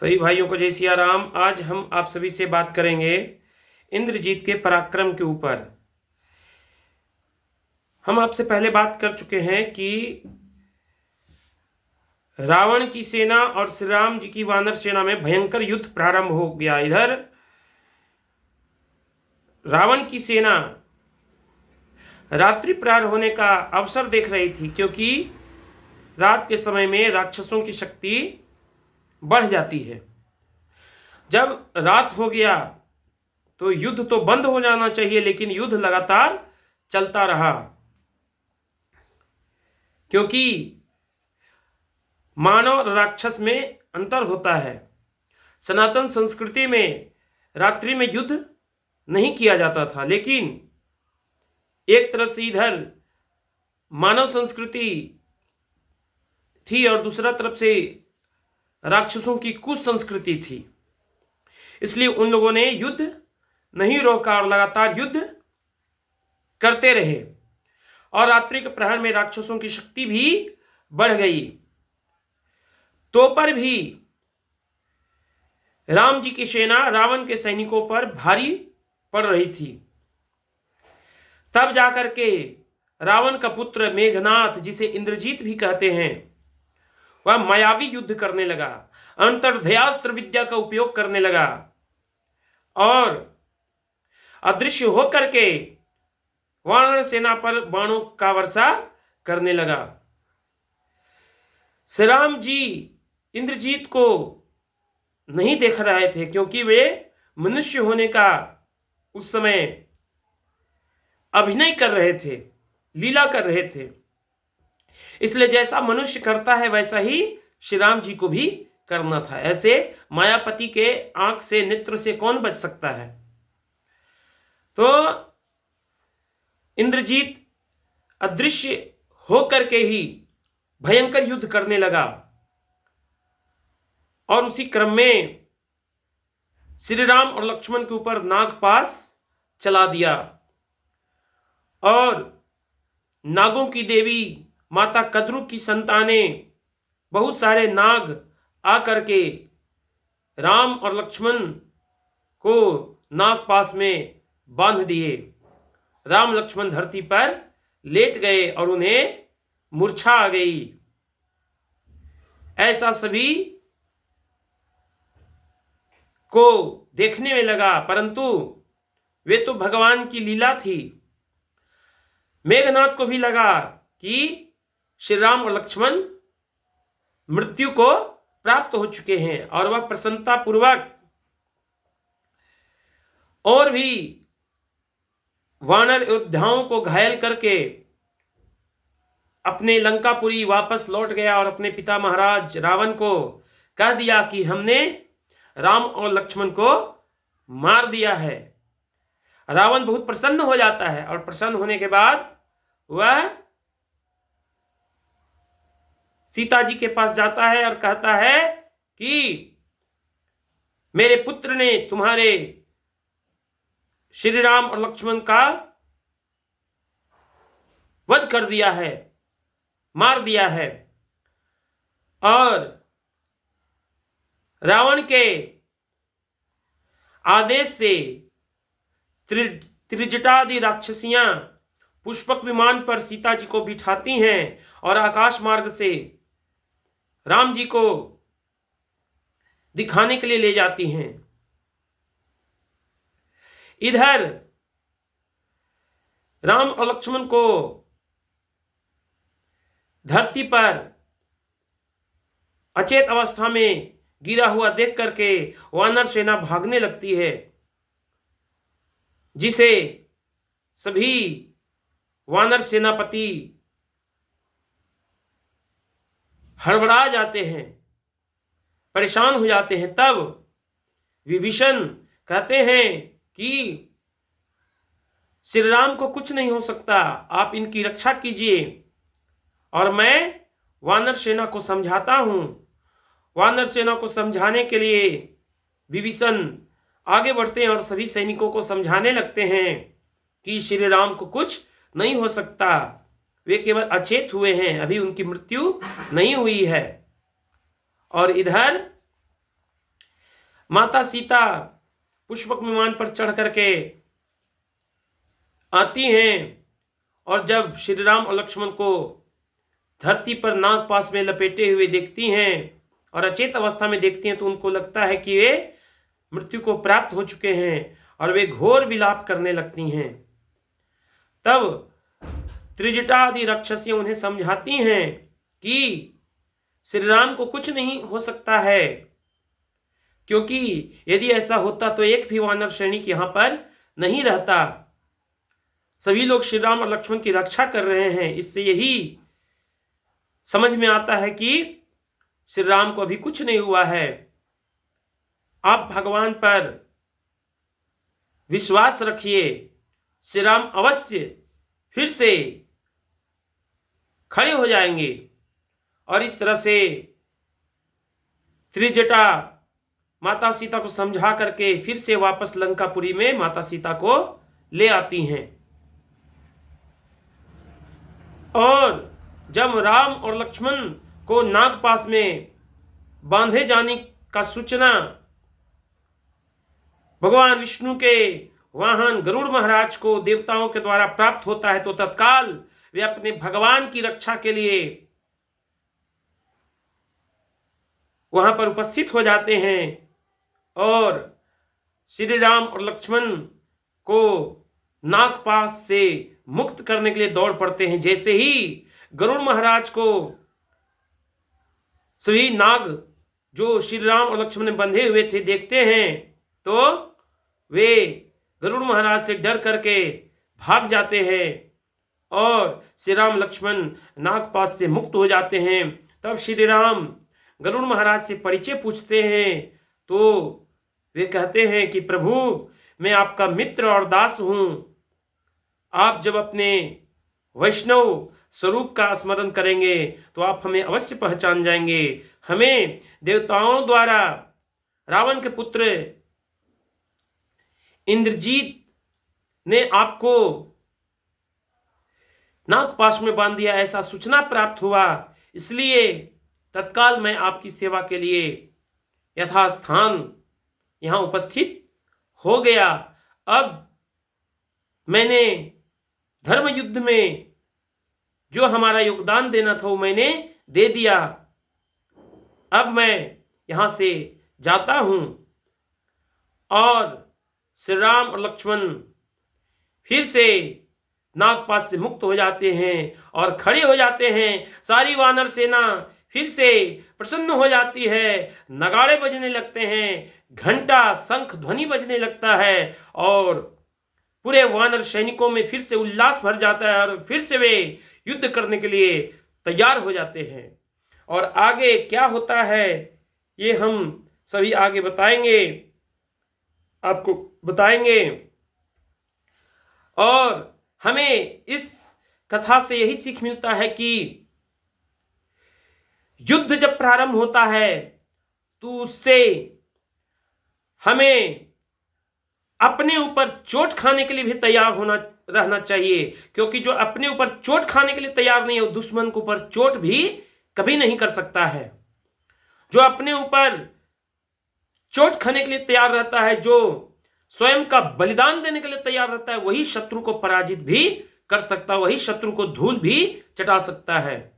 सभी भाइयों को जय सिया राम। आज हम आप सभी से बात करेंगे इंद्रजीत के पराक्रम के ऊपर। हम आपसे पहले बात कर चुके हैं कि रावण की सेना और श्री राम जी की वानर सेना में भयंकर युद्ध प्रारंभ हो गया। इधर रावण की सेना रात्रि प्रहर होने का अवसर देख रही थी, क्योंकि रात के समय में राक्षसों की शक्ति बढ़ जाती है। जब रात हो गया तो युद्ध तो बंद हो जाना चाहिए, लेकिन युद्ध लगातार चलता रहा, क्योंकि मानव और राक्षस में अंतर होता है। सनातन संस्कृति में रात्रि में युद्ध नहीं किया जाता था, लेकिन एक तरह से इधर मानव संस्कृति थी और दूसरा तरफ से राक्षसों की कुसंस्कृति थी। इसलिए उन लोगों ने युद्ध नहीं रोका और लगातार युद्ध करते रहे, और रात्रि के प्रहर में राक्षसों की शक्ति भी बढ़ गई। तो पर भी राम जी की सेना रावण के सैनिकों पर भारी पड़ रही थी। तब जाकर के रावण का पुत्र मेघनाथ, जिसे इंद्रजीत भी कहते हैं, वह मायावी युद्ध करने लगा, अंतर्ध्यास्त्र विद्या का उपयोग करने लगा और अदृश्य होकर के वानर सेना पर बाणों का वर्षा करने लगा। श्री राम जी इंद्रजीत को नहीं देख रहे थे, क्योंकि वे मनुष्य होने का उस समय अभिनय कर रहे थे, लीला कर रहे थे। इसलिए जैसा मनुष्य करता है वैसा ही श्री राम जी को भी करना था। ऐसे मायापति के आंख से, नेत्र से कौन बच सकता है। तो इंद्रजीत अदृश्य होकर के ही भयंकर युद्ध करने लगा, और उसी क्रम में श्री राम और लक्ष्मण के ऊपर नागपाश चला दिया, और नागों की देवी माता कद्रु की संतानें, बहुत सारे नाग आकर के राम और लक्ष्मण को नागपाश में बांध दिए। राम लक्ष्मण धरती पर लेट गए और उन्हें मूर्छा आ गई। ऐसा सभी को देखने में लगा, परंतु वे तो भगवान की लीला थी। मेघनाथ को भी लगा कि श्री राम और लक्ष्मण मृत्यु को प्राप्त हो चुके हैं, और वह प्रसन्नता पूर्वक और भी वानर योद्धाओं को घायल करके अपने लंकापुरी वापस लौट गया और अपने पिता महाराज रावण को कह दिया कि हमने राम और लक्ष्मण को मार दिया है। रावण बहुत प्रसन्न हो जाता है, और प्रसन्न होने के बाद वह सीता जी के पास जाता है और कहता है कि मेरे पुत्र ने तुम्हारे श्री राम और लक्ष्मण का वध कर दिया है, मार दिया है। और रावण के आदेश से त्रिजटादि राक्षसियां पुष्पक विमान पर सीता जी को बिठाती हैं और आकाश मार्ग से राम जी को दिखाने के लिए ले जाती हैं। इधर राम और लक्ष्मण को धरती पर अचेत अवस्था में गिरा हुआ देख करके वानर सेना भागने लगती है, जिसे सभी वानर सेनापति हड़बड़ा जाते हैं, परेशान हो जाते हैं। तब विभीषण कहते हैं कि श्री राम को कुछ नहीं हो सकता, आप इनकी रक्षा कीजिए और मैं वानर सेना को समझाता हूं। वानर सेना को समझाने के लिए विभीषण आगे बढ़ते हैं और सभी सैनिकों को समझाने लगते हैं कि श्री राम को कुछ नहीं हो सकता, वे केवल अचेत हुए हैं, अभी उनकी मृत्यु नहीं हुई है। और इधर माता सीता पुष्पक विमान पर चढ़ करके आती हैं और जब श्री राम और लक्ष्मण को धरती पर नागपाश में लपेटे हुए देखती हैं और अचेत अवस्था में देखती हैं, तो उनको लगता है कि वे मृत्यु को प्राप्त हो चुके हैं और वे घोर विलाप करने लगती हैं। तब त्रिजटा आदि राक्षसियां उन्हें समझाती हैं कि श्री राम को कुछ नहीं हो सकता है, क्योंकि यदि ऐसा होता तो एक भी वानर सैनिक यहां पर नहीं रहता। सभी लोग श्री राम और लक्ष्मण की रक्षा कर रहे हैं। इससे यही समझ में आता है कि श्री राम को अभी कुछ नहीं हुआ है। आप भगवान पर विश्वास रखिए, श्री राम अवश्य फिर से खड़े हो जाएंगे। और इस तरह से त्रिजटा माता सीता को समझा करके फिर से वापस लंकापुरी में माता सीता को ले आती हैं। और जब राम और लक्ष्मण को नागपाश में बांधे जाने का सूचना भगवान विष्णु के वाहन गरुड़ महाराज को देवताओं के द्वारा प्राप्त होता है, तो तत्काल वे अपने भगवान की रक्षा के लिए वहां पर उपस्थित हो जाते हैं और श्री राम और लक्ष्मण को नागपाश से मुक्त करने के लिए दौड़ पड़ते हैं। जैसे ही गरुड़ महाराज को सभी नाग जो श्री राम और लक्ष्मण ने बंधे हुए थे देखते हैं, तो वे गरुड़ महाराज से डर करके भाग जाते हैं और श्री राम लक्ष्मण नागपाश से मुक्त हो जाते हैं। तब श्री राम गरुड़ महाराज से परिचय पूछते हैं, तो वे कहते हैं कि प्रभु, मैं आपका मित्र और दास हूं। आप जब अपने वैष्णव स्वरूप का स्मरण करेंगे तो आप हमें अवश्य पहचान जाएंगे। हमें देवताओं द्वारा रावण के पुत्र इंद्रजीत ने आपको नागपाश में बांध दिया, ऐसा सूचना प्राप्त हुआ। इसलिए तत्काल मैं आपकी सेवा के लिए यथास्थान यहां उपस्थित हो गया। अब मैंने धर्म युद्ध में जो हमारा योगदान देना था वो मैंने दे दिया। अब मैं यहां से जाता हूं। और श्री राम और लक्ष्मण फिर से नागपाश से मुक्त हो जाते हैं और खड़े हो जाते हैं। सारी वानर सेना फिर से प्रसन्न हो जाती है, नगाड़े बजने लगते हैं, घंटा शंख ध्वनि बजने लगता है और पूरे वानर सैनिकों में फिर से उल्लास भर जाता है और फिर से वे युद्ध करने के लिए तैयार हो जाते हैं। और आगे क्या होता है ये हम सभी आगे बताएंगे, आपको बताएंगे। और हमें इस कथा से यही सीख मिलता है कि युद्ध जब प्रारंभ होता है तो उससे हमें अपने ऊपर चोट खाने के लिए भी तैयार रहना चाहिए, क्योंकि जो अपने ऊपर चोट खाने के लिए तैयार नहीं है वो दुश्मन के ऊपर चोट भी कभी नहीं कर सकता है। जो अपने ऊपर चोट खाने के लिए तैयार रहता है, जो स्वयं का बलिदान देने के लिए तैयार रहता है, वही शत्रु को पराजित भी कर सकता है, वही शत्रु को धूल भी चटा सकता है।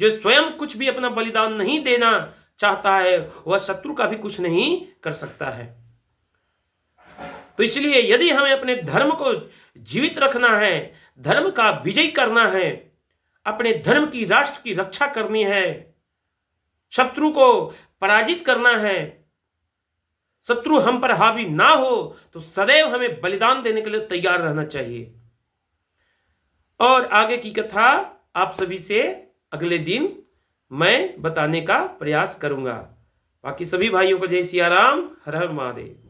जो स्वयं कुछ भी अपना बलिदान नहीं देना चाहता है वह शत्रु का भी कुछ नहीं कर सकता है। तो इसलिए यदि हमें अपने धर्म को जीवित रखना है, धर्म का विजय करना है, अपने धर्म की राष्ट्र की रक्षा करनी है, शत्रु को पराजित करना है, शत्रु हम पर हावी ना हो, तो सदैव हमें बलिदान देने के लिए तैयार रहना चाहिए। और आगे की कथा आप सभी से अगले दिन मैं बताने का प्रयास करूंगा। बाकी सभी भाइयों को जय सिया राम, हर हर महादेव।